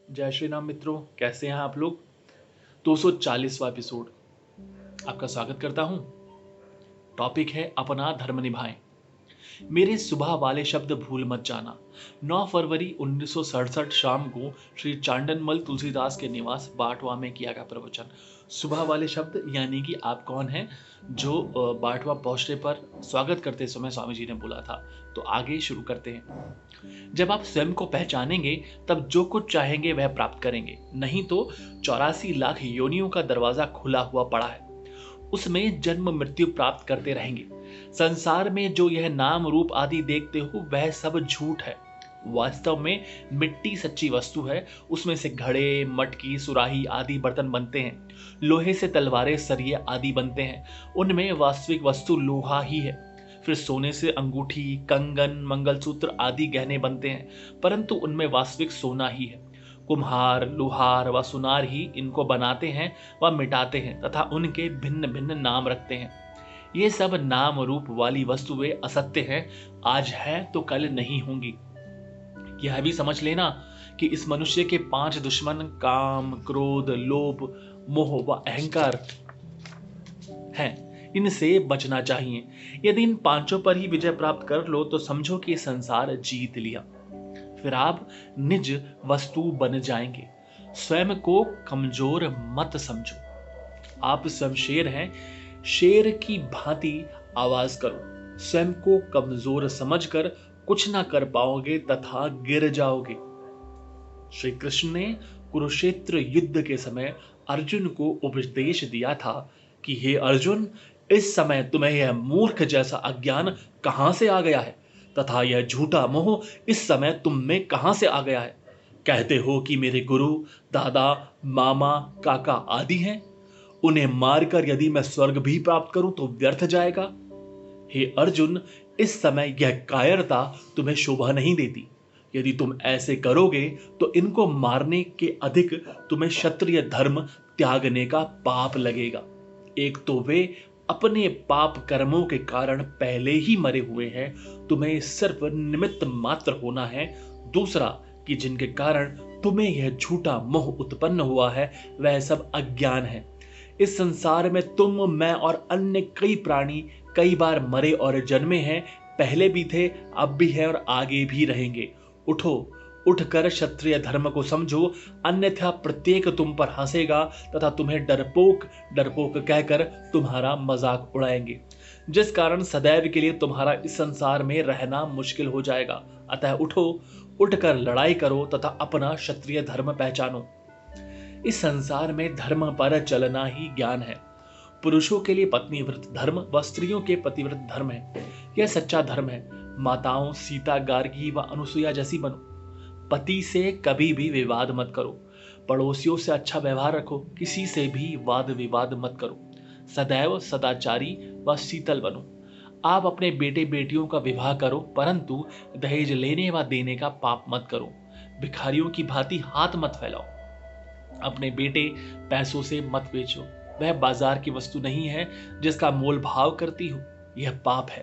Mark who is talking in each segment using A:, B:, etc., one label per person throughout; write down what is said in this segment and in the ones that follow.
A: जय श्री राम मित्रों, कैसे हैं आप लोग। 240वां एपिसोड आपका स्वागत करता हूं। टॉपिक है अपना धर्म निभाएं। मेरे सुबह वाले शब्द भूल मत जाना। 9 फरवरी 1967 शाम को श्री चांडनमल तुलसीदास के निवास बाटवा में किया गया प्रवचन। सुबह वाले शब्द यानी कि आप कौन हैं जो बाटवा पहुंचने पर स्वागत करते समय स्वामी जी ने बोला था। तो आगे शुरू करते हैं। जब आप स्वयं को पहचानेंगे तब जो कुछ चाहेंगे वह प्राप्त करेंगे, नहीं तो 84 लाख योनियों का दरवाजा खुला हुआ पड़ा है, उसमें जन्म मृत्यु प्राप्त करते रहेंगे। संसार में जो यह नाम रूप आदि देखते हो वह सब झूठ है। वास्तव में मिट्टी सच्ची वस्तु है। उसमें से घड़े, मटकी, सुराही आदि बर्तन बनते हैं। लोहे से तलवारें, सरिये आदि बनते हैं। उनमें वास्तविक वस्तु लोहा ही है। फिर सोने से अंगूठी, कंगन, मंगलसूत्र आदि गहने बनते हैं, परंतु उनमें वास्तविक सोना ही है। कुम्हार, लोहार व सुनार ही इनको बनाते हैं व मिटाते हैं तथा उनके भिन्न भिन्न नाम रखते हैं। ये सब नाम रूप वाली वस्तुएं असत्य हैं, आज है तो कल नहीं होंगी। यह भी समझ लेना कि इस मनुष्य के 5 दुश्मन काम, क्रोध, लोभ, मोह व अहंकार हैं। इनसे बचना चाहिए। यदि इन 5 पर ही विजय प्राप्त कर लो तो समझो कि संसार जीत लिया। फिर आप निज वस्तु बन जाएंगे। स्वयं को कमजोर मत समझो। आप स्वयं शेर हैं, शेर की भांति आवाज करो। स्वयं को कमजोर समझकर कुछ ना कर पाओगे तथा गिर जाओगे। श्री कृष्ण ने कुरुक्षेत्र युद्ध के समय अर्जुन को उपदेश दिया था कि हे अर्जुन, इस समय तुम्हें यह मूर्ख जैसा अज्ञान कहां से आ गया है तथा यह झूठा मोह इस समय तुम में कहां से आ गया है। कहते हो कि मेरे गुरु, दादा, मामा, काका आदि हैं, उन्हें मारकर यदि मैं स्वर्ग भी प्राप्त करूं तो व्यर्थ जाएगा। हे अर्जुन, इस समय यह कायरता तुम्हें शोभा नहीं देती। यदि तुम ऐसे करोगे तो इनको मारने के अधिक तुम्हें क्षत्रिय धर्म त्यागने का पाप लगेगा। एक तो वे अपने पाप कर्मों के कारण पहले ही मरे हुए हैं, तुम्हें सिर्फ निमित्त मात्र होना है। दूसरा कि जिनके कारण तुम्हें यह झूठा मोह उत्पन्न हुआ है वह सब अज्ञान है। इस संसार में तुम, मैं और अन्य कई प्राणी कई बार मरे और जन्मे हैं, पहले भी थे, अब भी है और आगे भी रहेंगे। उठो, उठकर क्षत्रिय धर्म को समझो, अन्यथा प्रत्येक तुम पर हंसेगा तथा तुम्हें डरपोक डरपोक कहकर तुम्हारा मजाक उड़ाएंगे, जिस कारण सदैव के लिए तुम्हारा इस संसार में रहना मुश्किल हो जाएगा। अतः उठो, उठकर लड़ाई करो तथा अपना क्षत्रिय धर्म पहचानो। इस संसार में धर्म पर चलना ही ज्ञान है। पुरुषों के लिए पत्नी व्रत धर्म व स्त्रियों के पतिव्रत धर्म है। यह सच्चा धर्म है। माताओं सीता, गार्गी व अनुसुईया जैसी बनो। पति से कभी भी विवाद मत करो। पड़ोसियों से अच्छा व्यवहार रखो। किसी से भी वाद विवाद मत करो। सदैव सदाचारी व शीतल बनो। आप अपने बेटे बेटियों का विवाह करो, परंतु दहेज लेने व देने का पाप मत करो। भिखारियों की भांति हाथ मत फैलाओ। अपने बेटे पैसों से मत बेचो। वह बाजार की वस्तु नहीं है जिसका मोल भाव करती हो। यह पाप है।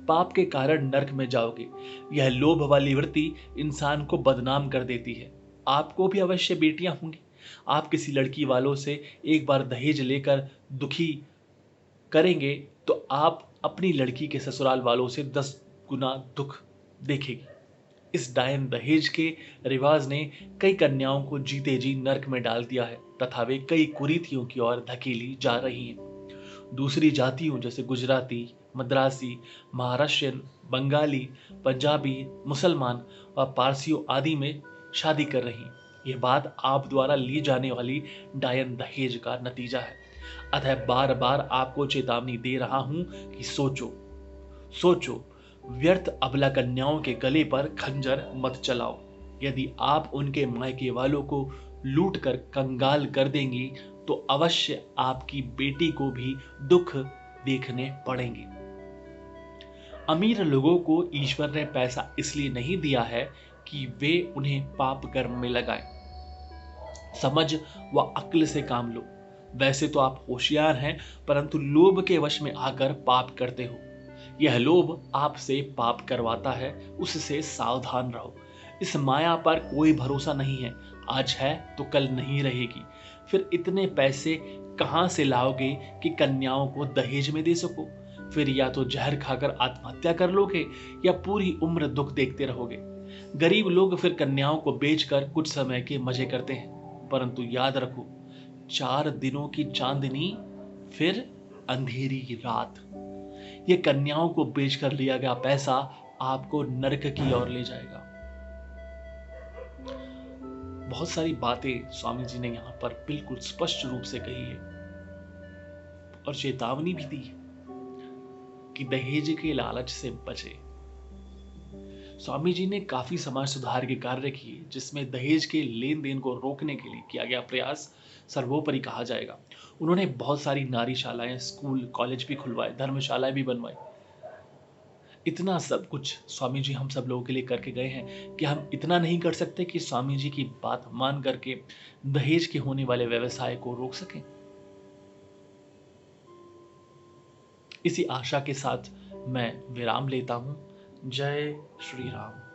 A: पाप के कारण नरक में जाओगे। यह लोभ वाली वृत्ति इंसान को बदनाम कर देती है। आपको भी अवश्य बेटियां होंगी। आप किसी लड़की वालों से एक बार दहेज लेकर दुखी करेंगे तो आप अपनी लड़की के ससुराल वालों से 10 गुना दुख देखेगी। इस डायन दहेज के रिवाज ने कई कन्याओं को जीते जी नरक में डाल दिया है तथा वे कई कुरीतियों की ओर धकेली जा रही हैं। दूसरी जातियों जैसे गुजराती, मद्रासी, महाराष्ट्रियन, बंगाली, पंजाबी, मुसलमान व पारसियों आदि में शादी कर रही हैं। यह बात आप द्वारा ली जाने वाली डायन दहेज का नतीजा है। अतः बार बार आपको चेतावनी दे रहा हूं कि सोचो, सोचो। व्यर्थ अबला कन्याओं के गले पर खंजर मत चलाओ। यदि आप उनके मायके वालों को लूट कर कंगाल कर देंगी तो अवश्य आपकी बेटी को भी दुख देखने पड़ेंगे। अमीर लोगों को ईश्वर ने पैसा इसलिए नहीं दिया है कि वे उन्हें पाप कर्म में लगाएं। समझ व अक्ल से काम लो। वैसे तो आप होशियार हैं, परंतु लोभ के वश में आकर पाप करते हो। यह लोभ आपसे पाप करवाता है, उससे सावधान रहो। इस माया पर कोई भरोसा नहीं है, आज है तो कल नहीं रहेगी। फिर इतने पैसे कहाँ से लाओगे कि कन्याओं को दहेज में दे सको? फिर या तो जहर खाकर आत्महत्या कर लोगे या पूरी उम्र दुख देखते रहोगे। गरीब लोग फिर कन्याओं को बेचकर कुछ समय के मजे करते हैं, परंतु याद रखो, 4 दिनों की चांदनी फिर अंधेरी की रात। ये कन्याओं को बेचकर लिया गया पैसा आपको नरक की ओर ले जाएगा। बहुत सारी बातें स्वामी जी ने यहाँ पर बिल्कुल स्पष्ट रूप से कही है और चेतावनी भी दी है कि दहेज के लालच से बचे। स्वामी जी ने काफी समाज सुधार के कार्य किए, जिसमें दहेज के लेन देन को रोकने के लिए किया गया प्रयास सर्वोपरि कहा जाएगा। उन्होंने बहुत सारी नारीशालाएं, स्कूल, कॉलेज भी खुलवाए, धर्मशालाएं भी बनवाई। इतना सब कुछ स्वामी जी हम सब लोगों के लिए करके गए हैं कि हम इतना नहीं कर सकते कि स्वामी जी की बात मान करके दहेज के होने वाले व्यवसाय को रोक सकें। इसी आशा के साथ मैं विराम लेता हूं। जय श्री राम।